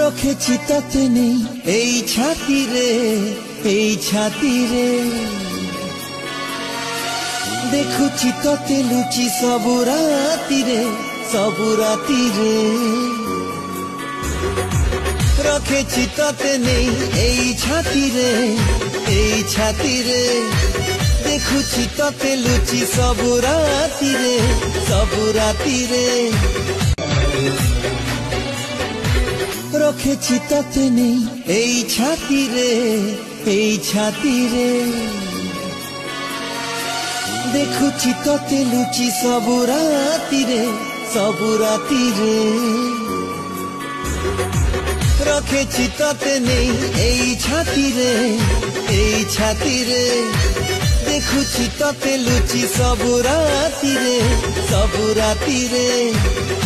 रखेछि तते नेই এই ছাতি রে এই ছাতি রে देखुछि तते लुचि सबु राति रे रखेछि तते नेই এই ছাতি রে देखुछि तते लुचि सबु राति रे रखेछि तते नेই এই ছাতি রে देखुछि तते लुचि सबु राति रे रखेछि तते नेই এই ছাতি রে देखुछि तते लुचि सबु राति रे